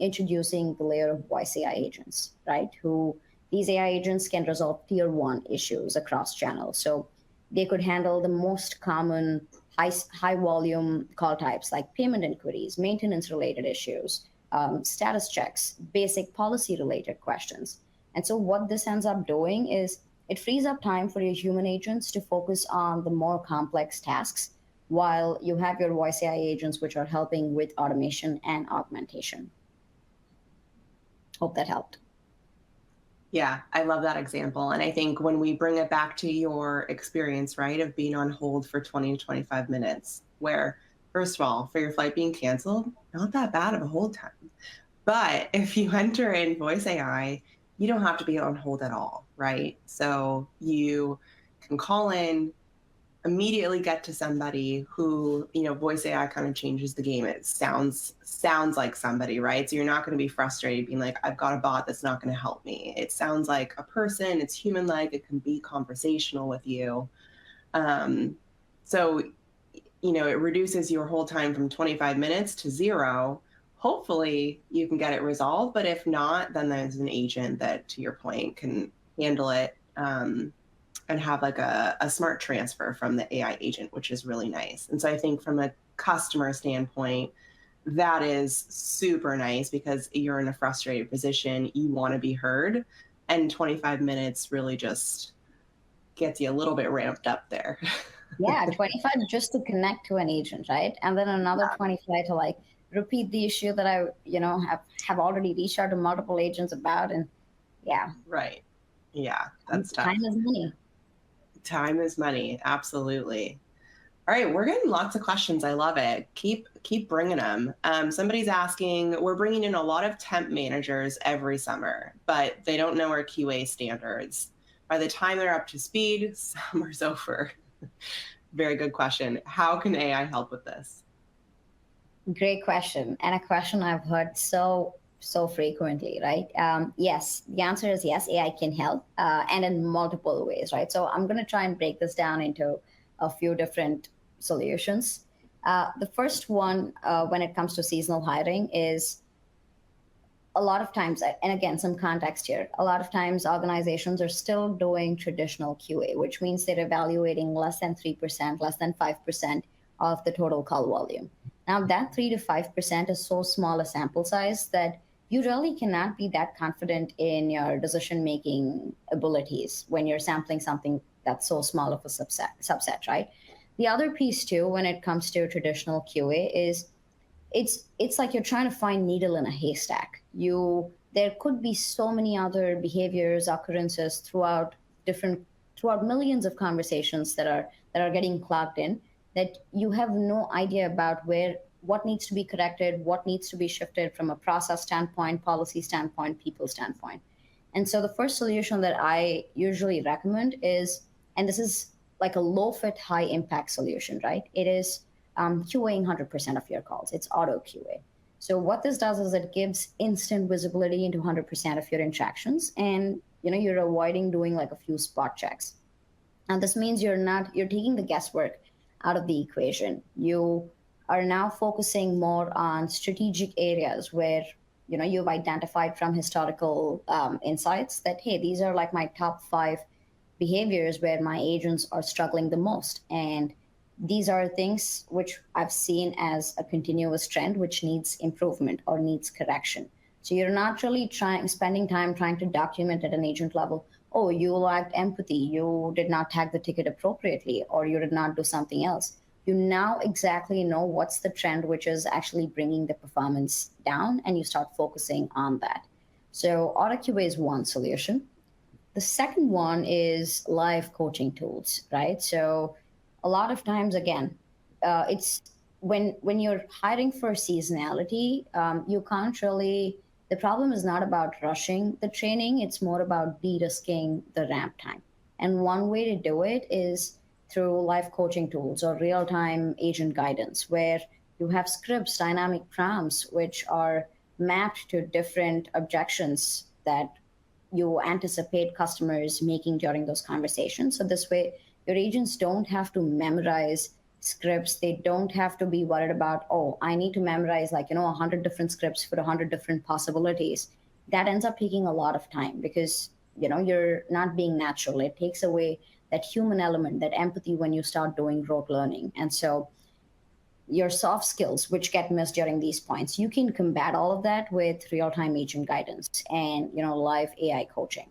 introducing the layer of voice AI agents, right? Who these AI agents can resolve tier one issues across channels. So they could handle the most common high volume call types like payment inquiries, maintenance related issues, status checks, basic policy related questions. And so what this ends up doing is it frees up time for your human agents to focus on the more complex tasks while you have your voice AI agents, which are helping with automation and augmentation. Hope that helped. Yeah, I love that example. And I think when we bring it back to your experience, right, of being on hold for 20 to 25 minutes, where, first of all, for your flight being canceled, not that bad of a hold time. But if you enter in voice AI, you don't have to be on hold at all, right? So you can call in, immediately get to somebody who, voice AI kind of changes the game. It sounds like somebody, right? So you're not going to be frustrated being like, I've got a bot that's not going to help me. It sounds like a person, it's human-like, it can be conversational with you. So, it reduces your whole time from 25 minutes to 0. Hopefully you can get it resolved, but if not, then there's an agent that, to your point, can handle it and have like a smart transfer from the AI agent, which is really nice. And so I think from a customer standpoint, that is super nice because you're in a frustrated position, you want to be heard, and 25 minutes really just gets you a little bit ramped up there. Yeah, 25 just to connect to an agent, right? And then another 25 to like repeat the issue that I, have already reached out to multiple agents about. And yeah. Right. Yeah, that's tough. Time is money. Time is money. Absolutely. All right, we're getting lots of questions. I love it. Keep bringing them. Somebody's asking, we're bringing in a lot of temp managers every summer, but they don't know our QA standards. By the time they're up to speed, summer's over. Very good question. How can AI help with this? Great question. And a question I've heard so frequently, right? Yes, the answer is yes, AI can help and in multiple ways, right? So I'm going to try and break this down into a few different solutions. The first one, when it comes to seasonal hiring, is a lot of times, and again, some context here, a lot of times organizations are still doing traditional QA, which means they're evaluating less than 3%, less than 5% of the total call volume. Now, that 3 to 5% is so small a sample size that you really cannot be that confident in your decision-making abilities when you're sampling something that's so small of a subset, right? The other piece, too, when it comes to traditional QA is it's like you're trying to find needle in a haystack. There could be so many other behaviors, occurrences throughout millions of conversations that are getting clogged in, that you have no idea about what needs to be corrected, what needs to be shifted from a process standpoint, policy standpoint, people standpoint. And so the first solution that I usually recommend is, and this is like a low fit, high impact solution, right? It is QAing 100% of your calls. It's auto QA. So what this does is it gives instant visibility into 100% of your interactions, and you're avoiding doing like a few spot checks. And this means you're taking the guesswork out of the equation. You are now focusing more on strategic areas where you've identified from historical insights that, hey, these are like my top 5 behaviors where my agents are struggling the most. And these are things which I've seen as a continuous trend which needs improvement or needs correction. So you're not really spending time trying to document at an agent level, oh, you lacked empathy, you did not tag the ticket appropriately, or you did not do something else. You now exactly know what's the trend which is actually bringing the performance down, and you start focusing on that. So auto QA is one solution. The second one is live coaching tools, right? So a lot of times, again, it's when you're hiring for seasonality, you can't really, the problem is not about rushing the training, it's more about de-risking the ramp time. And one way to do it is through live coaching tools or real-time agent guidance, where you have scripts, dynamic prompts, which are mapped to different objections that you anticipate customers making during those conversations. So this way, your agents don't have to memorize scripts. They don't have to be worried about, oh, I need to memorize 100 different scripts for 100 different possibilities. That ends up taking a lot of time because you're not being natural. It takes away that human element, that empathy when you start doing rote learning. And so your soft skills, which get missed during these points, you can combat all of that with real-time agent guidance and live AI coaching.